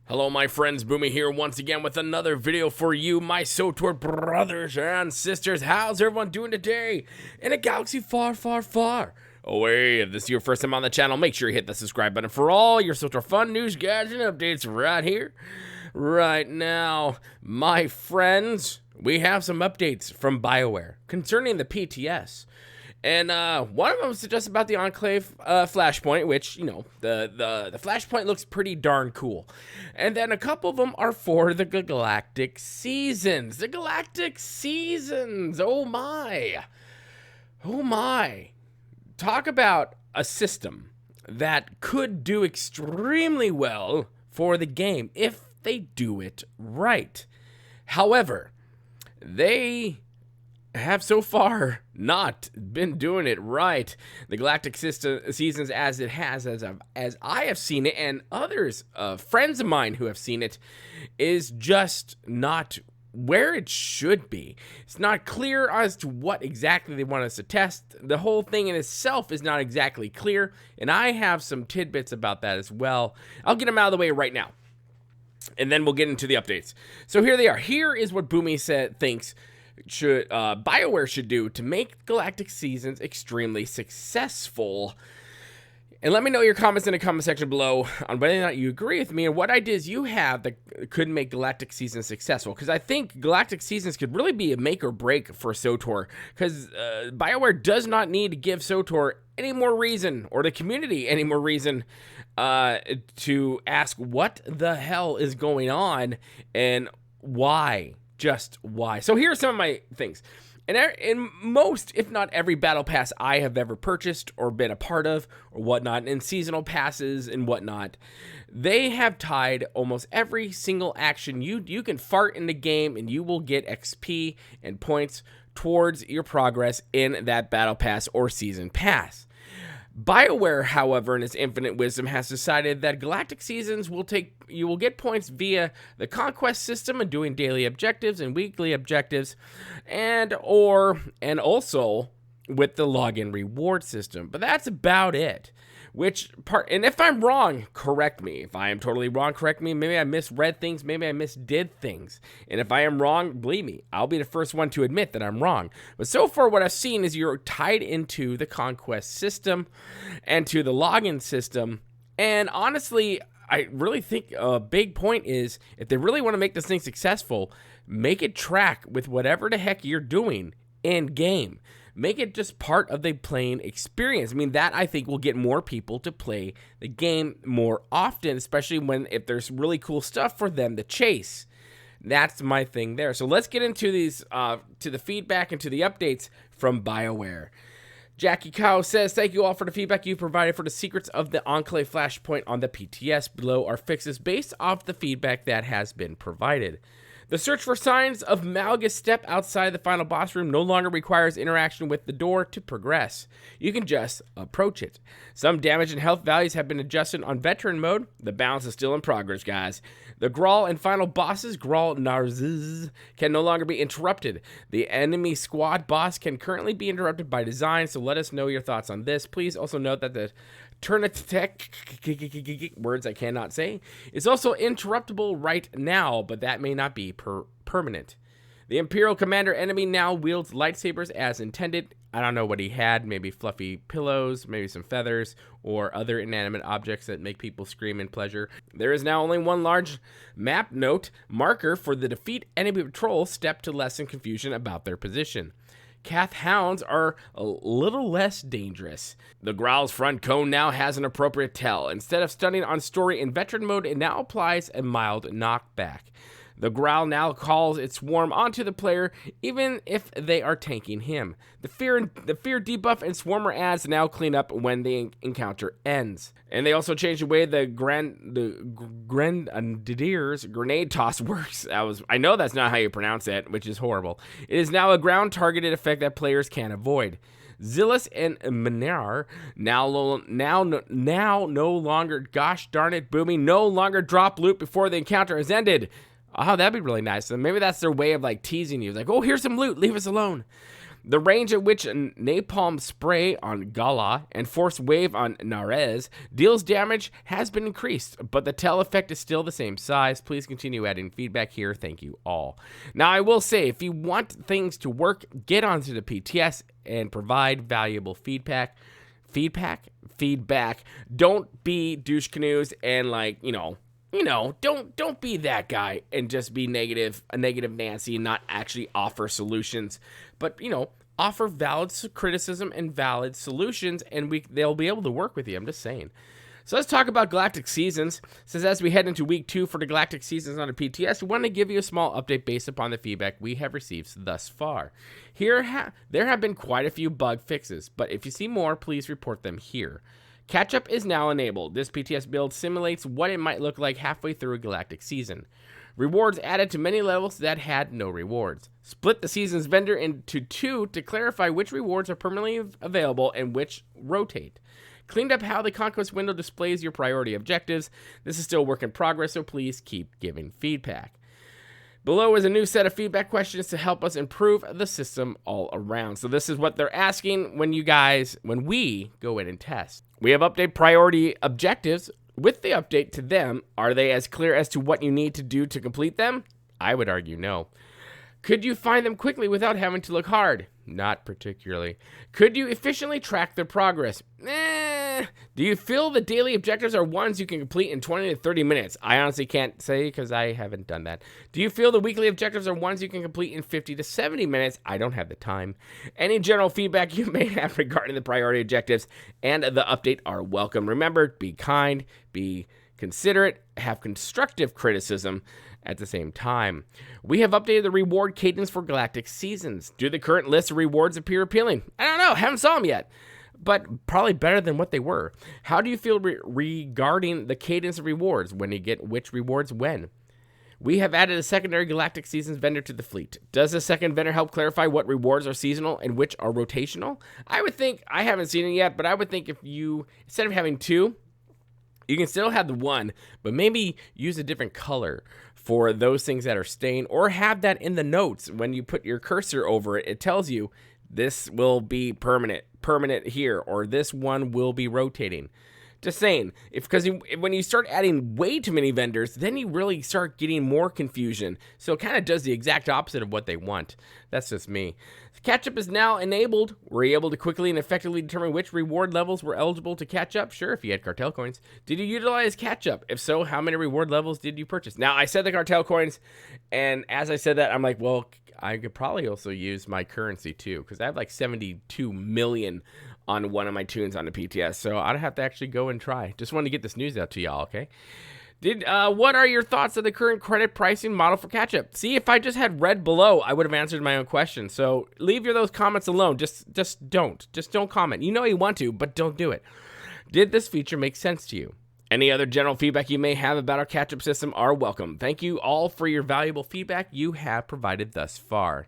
Hello my friends, Boomy here once again with another video for you, my Swtor brothers and sisters. How's everyone doing today? In a galaxy far, far, far away. If this is your first time on the channel, make sure you hit the subscribe button for all your Swtor fun news, gadgets, and updates right here, right now. My friends, we have some updates from BioWare concerning the PTS. And one of them was just about the Enclave Flashpoint, which, you know, the Flashpoint looks pretty darn cool. And then a couple of them are for the Galactic Seasons. The Galactic Seasons! Oh my! Oh my! Talk about a system that could do extremely well for the game if they do it right. However, they have so far not been doing it right. The Galactic Seasons, as I have seen it, and others, friends of mine who have seen it, is just not where it should be. It's not clear as to what exactly they want us to test. The whole thing in itself is not exactly clear, and I have some tidbits about that as well. I'll get them out of the way right now, and then we'll get into the updates. So here they are. Here is what Boomy thinks BioWare should do to make Galactic Seasons extremely successful. And let me know your comments in the comment section below on whether or not you agree with me and what ideas you have that could make Galactic Seasons successful. Because I think Galactic Seasons could really be a make or break for Swtor. Because BioWare does not need to give Swtor any more reason, or the community any more reason, to ask what the hell is going on and why. Just why. So here are some of my things. In most, if not every battle pass I have ever purchased or been a part of or whatnot, and seasonal passes and whatnot, they have tied almost every single action. You can fart in the game and you will get XP and points towards your progress in that battle pass or season pass. BioWare, however, in its infinite wisdom, has decided that Galactic Seasons you will get points via the conquest system and doing daily objectives and weekly objectives, and also with the login reward system. But that's about it. And if I'm wrong, correct me. If I am totally wrong, correct me. Maybe I misread things. Maybe I misdid things. And if I am wrong, believe me, I'll be the first one to admit that I'm wrong. But so far, what I've seen is you're tied into the conquest system and to the login system. And honestly, I really think a big point is, if they really want to make this thing successful, make it track with whatever the heck you're doing in game. Make it just part of the playing experience. I mean, that I think will get more people to play the game more often, especially if there's really cool stuff for them to chase. That's my thing there. So let's get into these, to the feedback and to the updates from BioWare. Jackie Cow says, thank you all for the feedback you provided for the secrets of the Enclave Flashpoint on the PTS. Below are fixes based off the feedback that has been provided. The search for signs of Malgus step outside the final boss room no longer requires interaction with the door to progress. You can just approach it. Some damage and health values have been adjusted on veteran mode. The balance is still in progress, guys. The Grawl and final bosses, Grawl Narziz, can no longer be interrupted. The enemy squad boss can currently be interrupted by design, so let us know your thoughts on this. Please also note that the Turnitech, words I cannot say, is also interruptible right now, but that may not be permanent. The Imperial Commander enemy now wields lightsabers as intended. I don't know what he had, maybe fluffy pillows, maybe some feathers, or other inanimate objects that make people scream in pleasure. There is now only one large map note marker for the defeat enemy patrol step to lessen confusion about their position. Cath hounds are a little less dangerous. The Growl's front cone now has an appropriate tell. Instead of stunning on story in veteran mode, it now applies a mild knockback. The Growl now calls its swarm onto the player, even if they are tanking him. The fear debuff and swarmer ads now clean up when the encounter ends. And they also changed the way the Grenadier's grenade toss works. I know that's not how you pronounce it, which is horrible. It is now a ground targeted effect that players can avoid. Zillus and Minar now no longer, gosh darn it, Boomy, no longer drop loot before the encounter has ended. Oh, that'd be really nice. So maybe that's their way of like teasing you. Like, oh, here's some loot. Leave us alone. The range at which napalm spray on Gala and force wave on Narez deals damage has been increased, but the tail effect is still the same size. Please continue adding feedback here. Thank you all. Now, I will say, if you want things to work, get onto the PTS and provide valuable feedback. Don't be douche canoes and don't be that guy and just be a negative Nancy and not actually offer solutions. But, offer valid criticism and valid solutions, and they'll be able to work with you. I'm just saying. So let's talk about Galactic Seasons. It says, as we head into week 2 for the Galactic Seasons on the PTS, we want to give you a small update based upon the feedback we have received thus far. There have been quite a few bug fixes, but if you see more, please report them here. Catch-up is now enabled. This PTS build simulates what it might look like halfway through a Galactic Season. Rewards added to many levels that had no rewards. Split the Seasons vendor into 2 to clarify which rewards are permanently available and which rotate. Cleaned up how the Conquest window displays your priority objectives. This is still a work in progress, so please keep giving feedback. Below is a new set of feedback questions to help us improve the system all around. So this is what they're asking when we go in and test. We have update priority objectives. With the update to them, are they as clear as to what you need to do to complete them? I would argue no. Could you find them quickly without having to look hard? Not particularly. Could you efficiently track their progress? Do you feel the daily objectives are ones you can complete in 20 to 30 minutes? I honestly can't say because I haven't done that. Do you feel the weekly objectives are ones you can complete in 50 to 70 minutes? I don't have the time. Any general feedback you may have regarding the priority objectives and the update are welcome. Remember, be kind, be considerate, have constructive criticism at the same time. We have updated the reward cadence for Galactic Seasons. Do the current list of rewards appear appealing? I don't know, haven't saw them yet, but probably better than what they were. How do you feel regarding the cadence of rewards, when you get which rewards when? We have added a secondary Galactic Seasons vendor to the fleet. Does the second vendor help clarify what rewards are seasonal and which are rotational? I would think, I haven't seen it yet, but I would think if you, instead of having 2, you can still have the 1, but maybe use a different color for those things that are staying, or have that in the notes. When you put your cursor over it, it tells you this will be permanent here, or this one will be rotating. Just saying, when you start adding way too many vendors, then you really start getting more confusion. So it kind of does the exact opposite of what they want. That's just me. Catch-up is now enabled. Were you able to quickly and effectively determine which reward levels were eligible to catch up? Sure, if you had cartel coins. Did you utilize catch-up? If so, how many reward levels did you purchase? Now, I said the cartel coins, and as I said that, I'm like, well, I could probably also use my currency too, because I have like 72 million on one of my tunes on the PTS, so I'd have to actually go and try. Just wanted to get this news out to y'all, okay? What are your thoughts of the current credit pricing model for catch-up? See, if I just had read below, I would have answered my own question. So leave those comments alone. Just don't comment. You know you want to, but don't do it. Did this feature make sense to you? Any other general feedback you may have about our catch-up system are welcome. Thank you all for your valuable feedback you have provided thus far.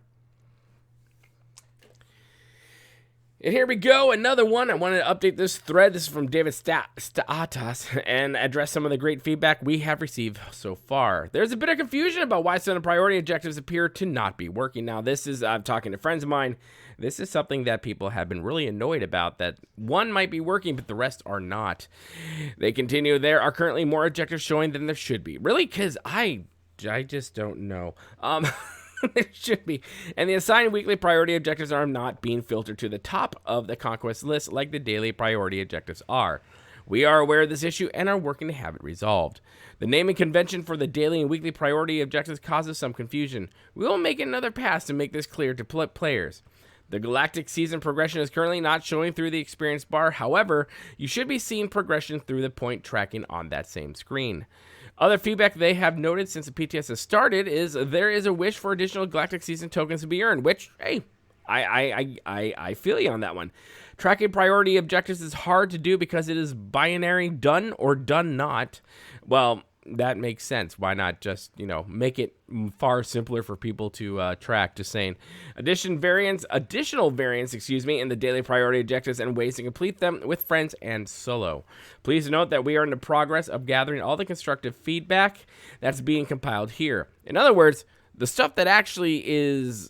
And here we go, another one. I wanted to update this thread. This is from David Statas and address some of the great feedback we have received so far. There's a bit of confusion about why some of the priority objectives appear to not be working. Now, this is, I'm talking to friends of mine, this is something that people have been really annoyed about, that one might be working, but the rest are not. They continue, there are currently more objectives showing than there should be. Really? Because I just don't know. There should be. And the assigned weekly priority objectives are not being filtered to the top of the conquest list like the daily priority objectives are. We are aware of this issue and are working to have it resolved. The naming convention for the daily and weekly priority objectives causes some confusion. We will make another pass to make this clear to players. The Galactic Season progression is currently not showing through the experience bar. However, you should be seeing progression through the point tracking on that same screen. Other feedback they have noted since the PTS has started is there is a wish for additional Galactic Season tokens to be earned, which, hey, I feel you on that one. Tracking priority objectives is hard to do because it is binary done or done not. Well, that makes sense. Why not just, make it far simpler for people to track? Just saying. Additional variants, in the daily priority objectives and ways to complete them with friends and solo. Please note that we are in the progress of gathering all the constructive feedback that's being compiled here. In other words, the stuff that actually is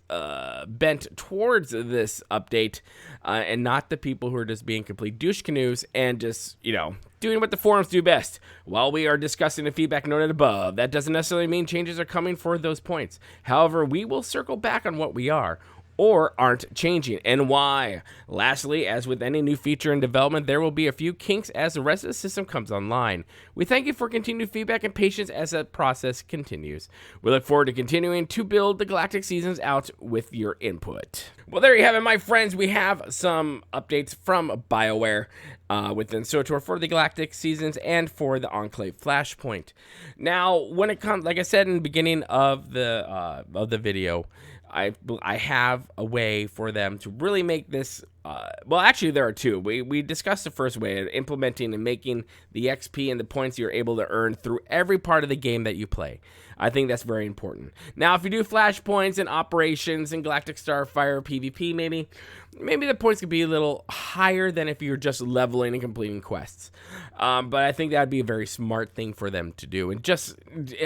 bent towards this update, and not the people who are just being complete douche canoes and just, doing what the forums do best. While we are discussing the feedback noted above, that doesn't necessarily mean changes are coming for those points. However, we will circle back on what we are or aren't changing, and why. Lastly, as with any new feature in development, there will be a few kinks as the rest of the system comes online. We thank you for continued feedback and patience as that process continues. We look forward to continuing to build the Galactic Seasons out with your input. Well, there you have it, my friends. We have some updates from BioWare within Swtor for the Galactic Seasons and for the Enclave Flashpoint. Now, when it comes, like I said in the beginning of the video, I have a way for them to really make this, well, actually there are two. We discussed the first way, implementing and making the XP and the points you're able to earn through every part of the game that you play. I think that's very important. Now, if you do flashpoints and operations and Galactic Starfire PvP, maybe the points could be a little higher than if you're just leveling and completing quests. But I think that would be a very smart thing for them to do. And just,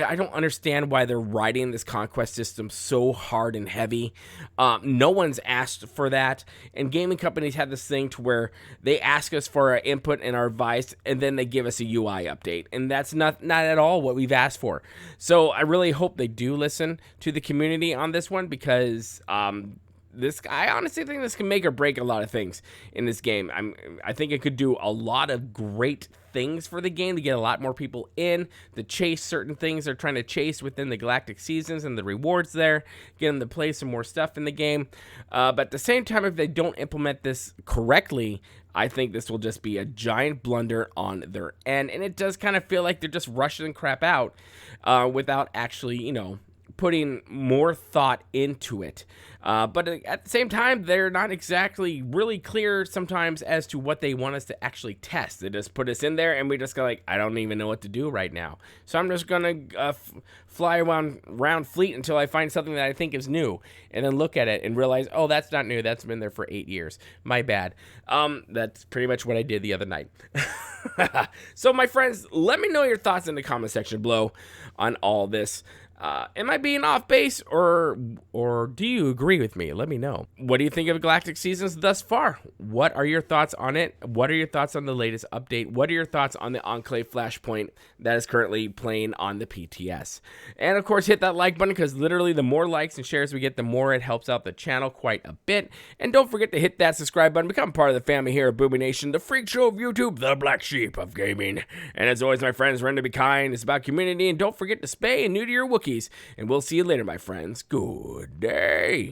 I don't understand why they're writing this conquest system so hard and heavy. No one's asked for that. And gaming companies have this thing to where they ask us for our input and our advice, and then they give us a UI update. And that's not at all what we've asked for. So I really hope they do listen to the community on this one, because I honestly think this can make or break a lot of things in this game. I think it could do a lot of great things for the game to get a lot more people in, to chase certain things they're trying to chase within the Galactic Seasons and the rewards there, get them to play some more stuff in the game. But at the same time, if they don't implement this correctly, I think this will just be a giant blunder on their end. And it does kind of feel like they're just rushing crap out without actually, putting more thought into it. But at the same time, they're not exactly really clear sometimes as to what they want us to actually test. They just put us in there and we just go like, I don't even know what to do right now. So I'm just going to fly around Fleet until I find something that I think is new, and then look at it and realize, oh, that's not new. That's been there for 8 years. My bad. That's pretty much what I did the other night. So my friends, let me know your thoughts in the comment section below on all this. Am I being off base, or do you agree with me? Let me know. What do you think of Galactic Seasons thus far? What are your thoughts on it? What are your thoughts on the latest update? What are your thoughts on the Enclave Flashpoint that is currently playing on the PTS? And of course, hit that like button, because literally the more likes and shares we get, the more it helps out the channel quite a bit. And don't forget to hit that subscribe button. Become part of the family here at Boomy Nation, the freak show of YouTube, the black sheep of gaming. And as always, my friends, remember to be kind. It's about community, and don't forget to spay and neuter your Wookiees. And we'll see you later, my friends. Good day.